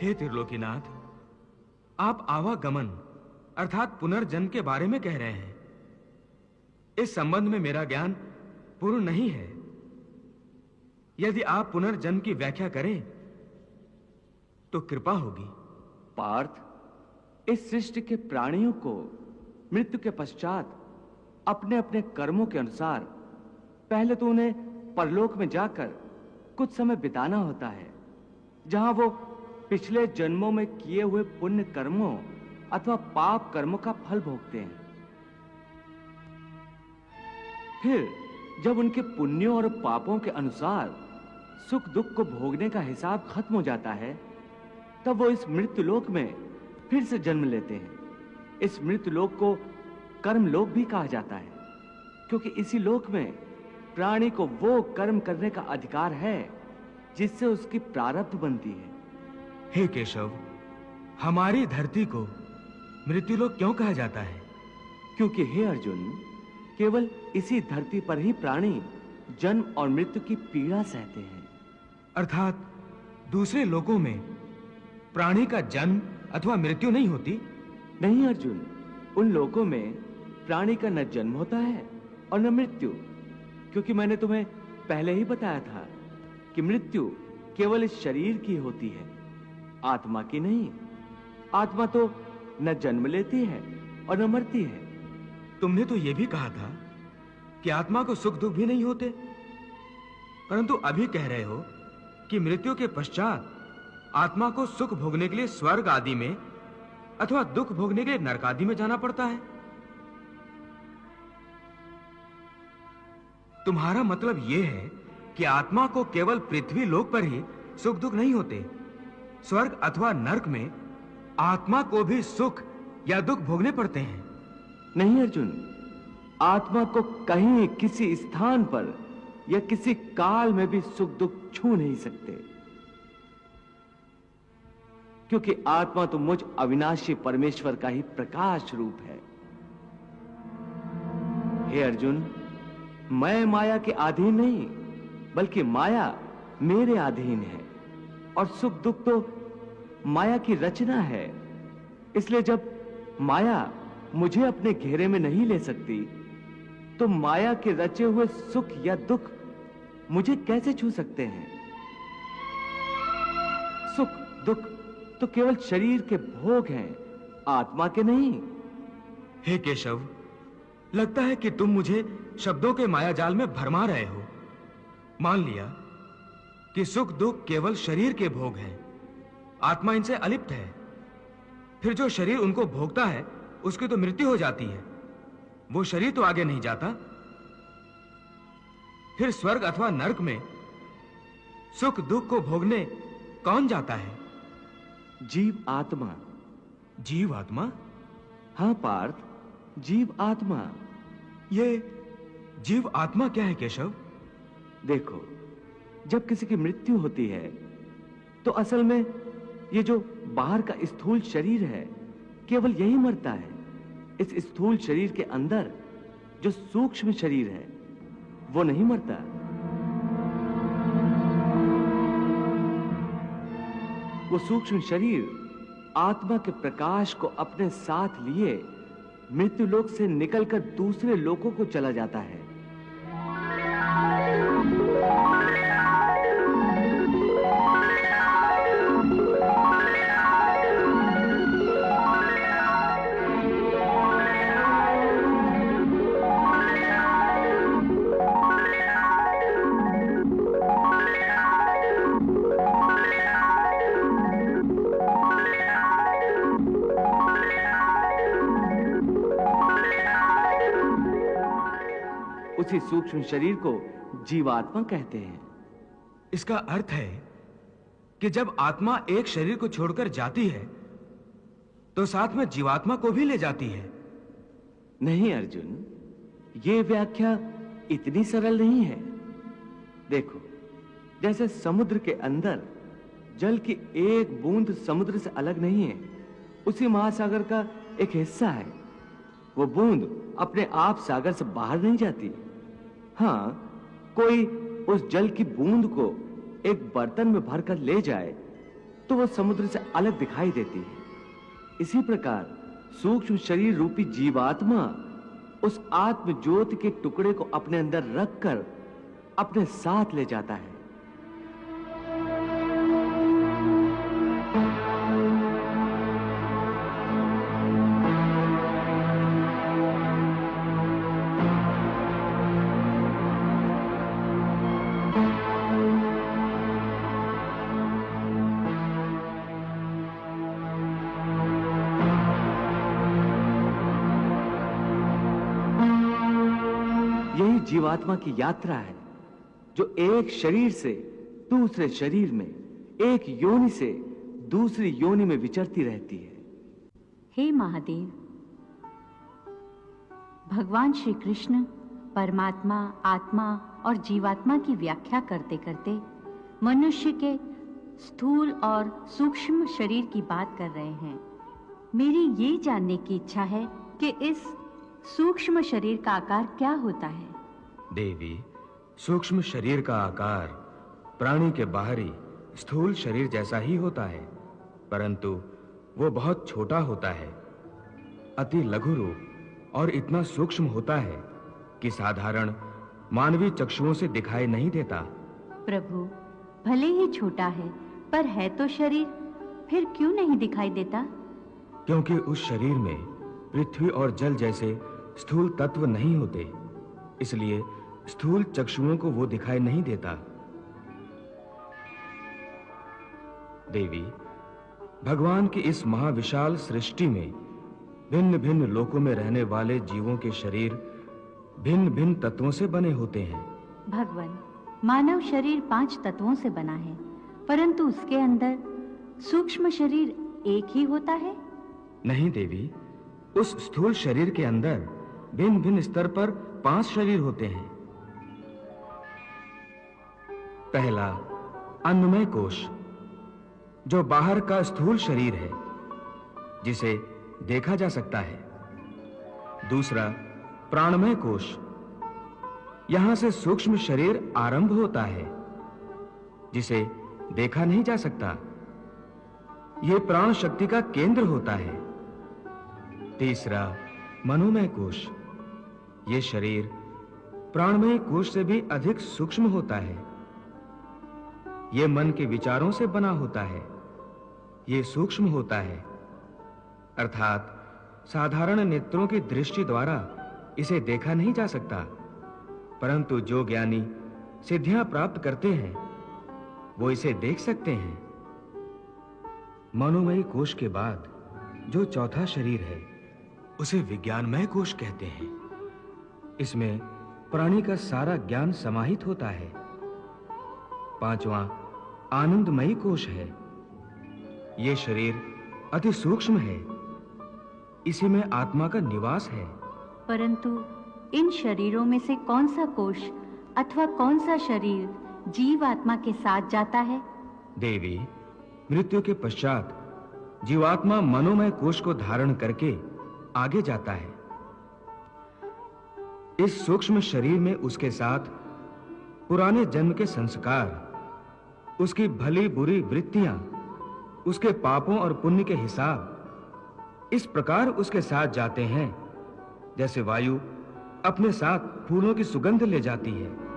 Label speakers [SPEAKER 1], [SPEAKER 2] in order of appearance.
[SPEAKER 1] हे त्रिलोकीनाथ, आप आवागमन अर्थात पुनर्जन्म के बारे में कह रहे हैं। इस संबंध में मेरा ज्ञान पूर्ण नहीं है। यदि आप पुनर्जन्म की व्याख्या करें तो कृपा होगी।
[SPEAKER 2] पार्थ, इस सृष्टि के प्राणियों को मृत्यु के पश्चात अपने अपने कर्मों के अनुसार पहले तो उन्हें परलोक में जाकर कुछ समय बिताना होता है, जहां वो पिछले जन्मों में किए हुए पुण्य कर्मों अथवा पाप कर्मों का फल भोगते हैं। फिर जब उनके पुण्यों और पापों के अनुसार सुख दुख को भोगने का हिसाब खत्म हो जाता है, तब वो इस मृत्युलोक में फिर से जन्म लेते हैं। इस मृत्युलोक को कर्मलोक भी कहा जाता है, क्योंकि इसी लोक में प्राणी को वो कर्म करने का अधिकार है जिससे उसकी प्रारब्ध बनती है।
[SPEAKER 1] हे केशव, हमारी धरती को मृत्युलोक क्यों कहा जाता है?
[SPEAKER 2] क्योंकि हे अर्जुन, केवल इसी धरती पर ही प्राणी जन्म और मृत्यु की पीड़ा सहते हैं।
[SPEAKER 1] अर्थात दूसरे लोकों में प्राणी का जन्म अथवा मृत्यु नहीं होती?
[SPEAKER 2] नहीं अर्जुन, उन लोकों में प्राणी का न जन्म होता है और न मृत्यु, क्योंकि मैंने तुम्हें पहले ही बताया था कि मृत्यु केवल इस शरीर की होती है, आत्मा की नहीं। आत्मा तो न जन्म लेती है और न मरती है।
[SPEAKER 1] तुमने तो यह भी कहा था कि आत्मा को सुख दुख भी नहीं होते, परंतु अभी कह रहे हो कि मृत्यु के पश्चात आत्मा को सुख भोगने के लिए स्वर्ग आदि में अथवा दुख भोगने के लिए नरक आदि में जाना पड़ता है। तुम्हारा मतलब यह है कि आत्मा को केवल पृथ्वी लोक पर ही सुख दुख नहीं होते, स्वर्ग अथवा नरक में आत्मा को भी सुख या दुख भोगने पड़ते हैं?
[SPEAKER 2] नहीं अर्जुन, आत्मा को कहीं किसी स्थान पर या किसी काल में भी सुख दुख छू नहीं सकते, क्योंकि आत्मा तो मुझ अविनाशी परमेश्वर का ही प्रकाश रूप है। हे अर्जुन, मैं माया के अधीन नहीं, बल्कि माया मेरे अधीन है, और सुख दुख तो माया की रचना है। इसलिए जब माया मुझे अपने घेरे में नहीं ले सकती, तो माया के रचे हुए सुख या दुख मुझे कैसे छू सकते हैं? सुख दुख तो केवल शरीर के भोग हैं, आत्मा के नहीं।
[SPEAKER 1] हे केशव, लगता है कि तुम मुझे शब्दों के माया जाल में भरमा रहे हो। मान लिया कि सुख दुख केवल शरीर के भोग हैं, आत्मा इनसे अलिप्त है। फिर जो शरीर उनको भोगता है उसकी तो मृत्यु हो जाती है, वो शरीर तो आगे नहीं जाता। फिर स्वर्ग अथवा नरक में सुख दुख को भोगने कौन जाता है?
[SPEAKER 2] जीव आत्मा।
[SPEAKER 1] जीव आत्मा?
[SPEAKER 2] हां पार्थ, जीव आत्मा।
[SPEAKER 1] ये जीव आत्मा क्या है केशव?
[SPEAKER 2] देखो, जब किसी की मृत्यु होती है तो असल में ये जो बाहर का स्थूल शरीर है केवल यही मरता है। इस स्थूल शरीर के अंदर जो सूक्ष्म शरीर है वो नहीं मरता। वो सूक्ष्म शरीर आत्मा के प्रकाश को अपने साथ लिए मृत्यु लोक से निकलकर दूसरे लोकों को चला जाता है। उसी सूक्ष्म शरीर को जीवात्मा कहते हैं।
[SPEAKER 1] इसका अर्थ है कि जब आत्मा एक शरीर को छोड़कर जाती है तो साथ में जीवात्मा को भी ले जाती है।
[SPEAKER 2] नहीं अर्जुन, यह व्याख्या इतनी सरल नहीं है। देखो, जैसे समुद्र के अंदर जल की एक बूंद समुद्र से अलग नहीं है, उसी महासागर का एक हिस्सा है। वो बूंद अपने आप सागर से बाहर नहीं जाती। हां, कोई उस जल की बूंद को एक बर्तन में भरकर ले जाए तो वो समुद्र से अलग दिखाई देती है। इसी प्रकार सूक्ष्म शरीर रूपी जीवात्मा उस आत्म ज्योति के टुकड़े को अपने अंदर रखकर अपने साथ ले जाता है। यही जीवात्मा की यात्रा है जो एक शरीर से दूसरे शरीर में, एक योनि से दूसरी योनि में विचरती रहती है।
[SPEAKER 3] हे महादेव, भगवान श्री कृष्ण परमात्मा, आत्मा और जीवात्मा की व्याख्या करते करते मनुष्य के स्थूल और सूक्ष्म शरीर की बात कर रहे हैं। मेरी ये जानने की इच्छा है कि इस सूक्ष्म शरीर का आकार क्या होता है?
[SPEAKER 1] देवी, सूक्ष्म शरीर का आकार प्राणी के बाहरी स्थूल शरीर जैसा ही होता है, परंतु वो बहुत छोटा होता है, अति लघु रूप और इतना सूक्ष्म होता है कि साधारण मानवीय चक्षुओं से दिखाई नहीं देता।
[SPEAKER 3] प्रभु, भले ही छोटा है पर है तो शरीर, फिर क्यों नहीं दिखाई देता?
[SPEAKER 1] क्योंकि उस शरीर में पृथ्वी और जल जैसे स्थूल तत्व नहीं होते, इसलिए स्थूल चक्षुओं को वो दिखाई नहीं देता। देवी, भगवान की इस महाविशाल सृष्टि में भिन्न-भिन्न लोकों में रहने वाले जीवों के शरीर भिन्न-भिन्न तत्वों से बने होते हैं।
[SPEAKER 3] भगवान, मानव शरीर 5 तत्वों से बना है, परंतु उसके अंदर सूक्ष्म शरीर एक ही होता है?
[SPEAKER 1] नहीं देवी, उस स्थूल शरीर के अंदर भिन्न-भिन्न स्तर पर 5 शरीर होते हैं। पहला, अन्नमय कोश, जो बाहर का स्थूल शरीर है, जिसे देखा जा सकता है। दूसरा, प्राणमय कोश, यहां से सूक्ष्म शरीर आरंभ होता है, जिसे देखा नहीं जा सकता। यह प्राण शक्ति का केंद्र होता है। तीसरा, मनोमय कोश, यह शरीर प्राणमय कोश से भी अधिक सूक्ष्म होता है। यह मन के विचारों से बना होता है। यह सूक्ष्म होता है, अर्थात साधारण नेत्रों की दृष्टि द्वारा इसे देखा नहीं जा सकता, परंतु जो ज्ञानी सिद्धियां प्राप्त करते हैं वो इसे देख सकते हैं। मनोमय कोश के बाद जो चौथा शरीर है उसे विज्ञानमय कोश कहते हैं। इसमें प्राणी का सारा ज्ञान समाहित होता है। पांचवां, आनंदमयी कोश है। यह शरीर अति सूक्ष्म है, इसी में आत्मा का निवास है।
[SPEAKER 3] परंतु इन शरीरों में से कौन सा कोश अथवा कौन सा शरीर जीव आत्मा के साथ जाता है?
[SPEAKER 1] देवी, मृत्यु के पश्चात जीवात्मा मनोमय कोश को धारण करके आगे जाता है। इस सूक्ष्म शरीर में उसके साथ पुराने जन्म के संस्कार, उसकी भली बुरी वृत्तियां, उसके पापों और पुण्य के हिसाब इस प्रकार उसके साथ जाते हैं जैसे वायु अपने साथ फूलों की सुगंध ले जाती है।